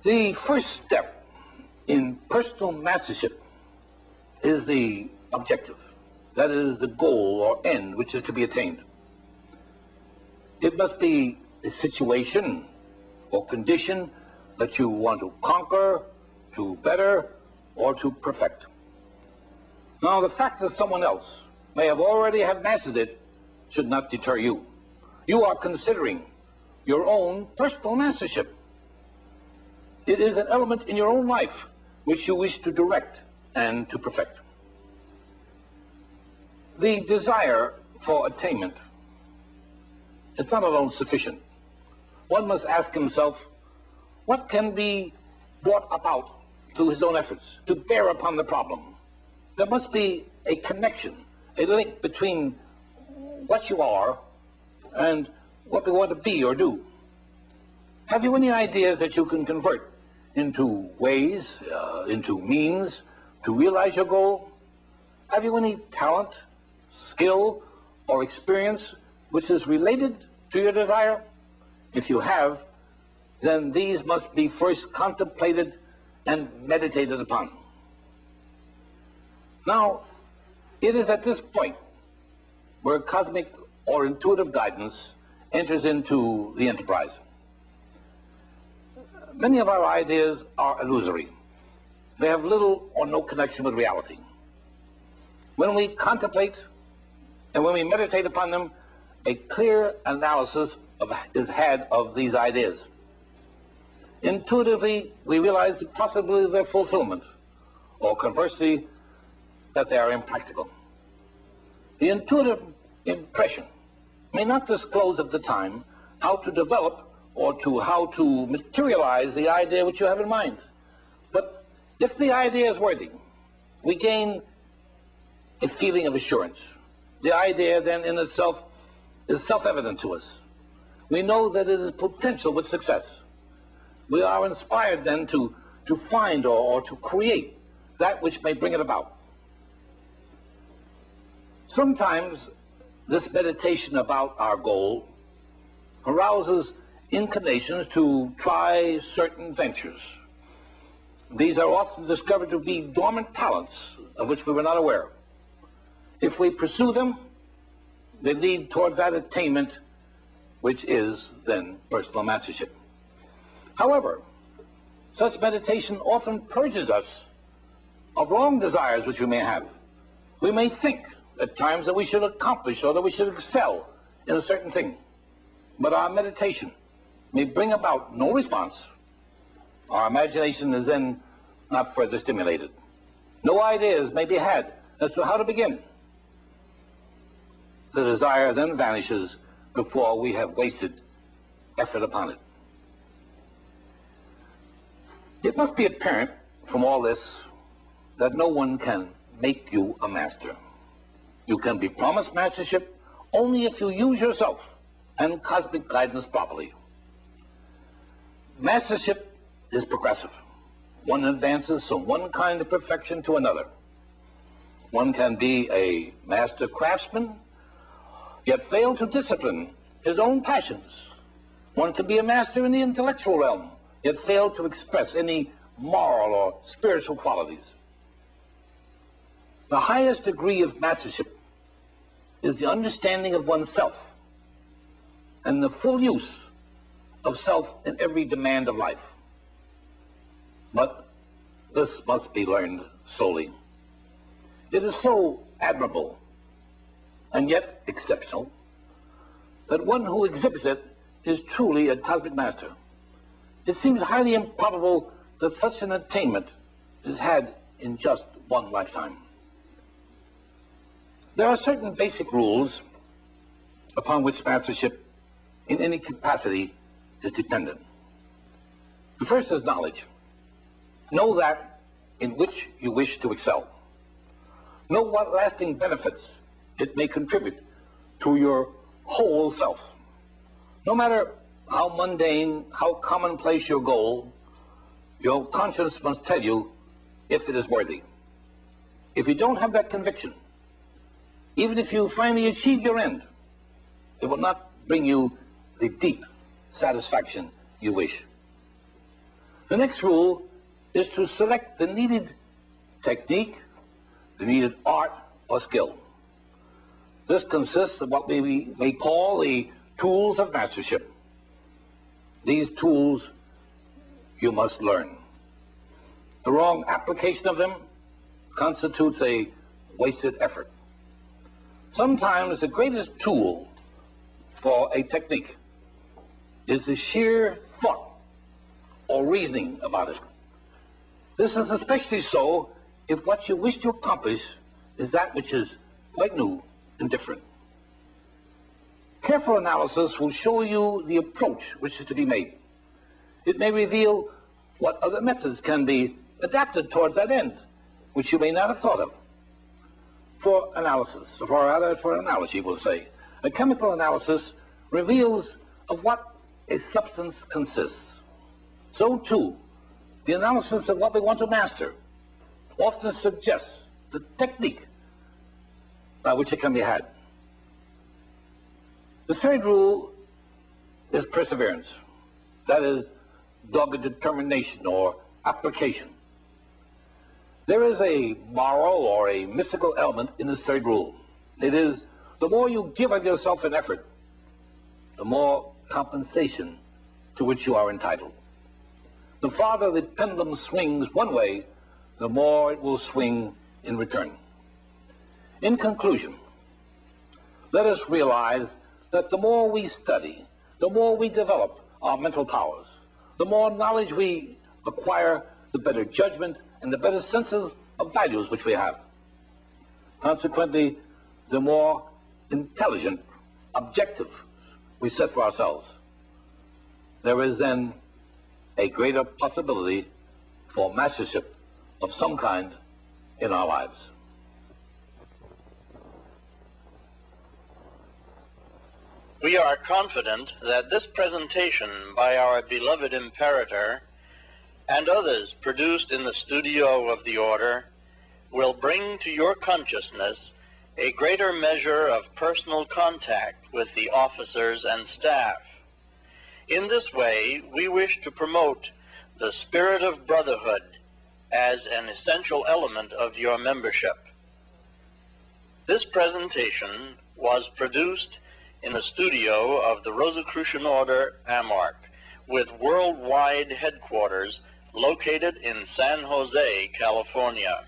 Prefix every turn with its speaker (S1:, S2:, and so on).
S1: The first step in personal mastership is the objective. That is the goal or end which is to be attained. It must be a situation or condition that you want to conquer, to better, or to perfect. Now, the fact that someone else may have already have mastered it should not deter you. You are considering your own personal mastership. It is an element in your own life which you wish to direct and to perfect. The desire for attainment is not alone sufficient. One must ask himself, what can be brought about through his own efforts to bear upon the problem? There must be a connection, a link between what you are and what we want to be or do. Have you any ideas that you can convert into ways, into means to realize your goal? Have you any talent, skill, or experience which is related to your desire? If you have, then these must be first contemplated and meditated upon. Now, it is at this point where cosmic or intuitive guidance enters into the enterprise. Many of our ideas are illusory. They have little or no connection with reality. When we contemplate and when we meditate upon them, a clear analysis is had of these ideas. Intuitively, we realize the possibility of their fulfillment, or conversely, that they are impractical. The intuitive impression may not disclose at the time how to develop or how to materialize the idea which you have in mind. But if the idea is worthy, we gain a feeling of assurance. The idea then in itself is self-evident to us. We know that it is potential with success. We are inspired then to find or to create that which may bring it about. Sometimes this meditation about our goal arouses inclinations to try certain ventures. These are often discovered to be dormant talents of which we were not aware. If we pursue them, they lead towards that attainment which is then personal mastership. However, such meditation often purges us of wrong desires which we may have. We may think at times that we should accomplish or that we should excel in a certain thing, but our meditation may bring about no response. Our imagination is then not further stimulated. No ideas may be had as to how to begin. The desire then vanishes before we have wasted effort upon it. It must be apparent from all this that no one can make you a master. You can be promised mastership only if you use yourself and cosmic guidance properly. Mastership is progressive. One advances from one kind of perfection to another. One can be a master craftsman, yet fail to discipline his own passions. One can be a master in the intellectual realm, yet fail to express any moral or spiritual qualities. The highest degree of mastership is the understanding of oneself and the full use of self in every demand of life. But this must be learned slowly. It is so admirable and yet exceptional that one who exhibits it is truly a cosmic master. It seems highly improbable that such an attainment is had in just one lifetime. There are certain basic rules upon which mastership in any capacity is dependent. The first is knowledge. Know that in which you wish to excel. Know what lasting benefits it may contribute to your whole self. No matter how mundane, how commonplace your goal, your conscience must tell you if it is worthy. If you don't have that conviction, even if you finally achieve your end, it will not bring you the deep satisfaction you wish. The next rule is to select the needed technique, the needed art or skill. This consists of what we may call the tools of mastership. These tools you must learn. The wrong application of them constitutes a wasted effort. Sometimes the greatest tool for a technique is the sheer thought or reasoning about it. This is especially so if what you wish to accomplish is that which is quite new and different. Careful analysis will show you the approach which is to be made. It may reveal what other methods can be adapted towards that end, which you may not have thought of. For analysis, or rather for analogy, we'll say, a chemical analysis reveals of what a substance consists. So too, the analysis of what we want to master often suggests the technique by which it can be had. The third rule is perseverance. That is, dogged determination or application. There is a moral or a mystical element in this third rule. It is, the more you give of yourself in effort, the more compensation to which you are entitled. The farther the pendulum swings one way, the more it will swing in return. In conclusion, let us realize that the more we study, the more we develop our mental powers, the more knowledge we acquire, the better judgment and the better senses of values which we have. Consequently, the more intelligent objective we set for ourselves. There is then a greater possibility for mastership of some kind in our lives.
S2: We are confident that this presentation by our beloved Imperator and others produced in the studio of the Order will bring to your consciousness a greater measure of personal contact with the officers and staff. In this way, we wish to promote the spirit of brotherhood as an essential element of your membership. This presentation was produced in the studio of the Rosicrucian Order, Amherst, with worldwide headquarters located in San Jose, California.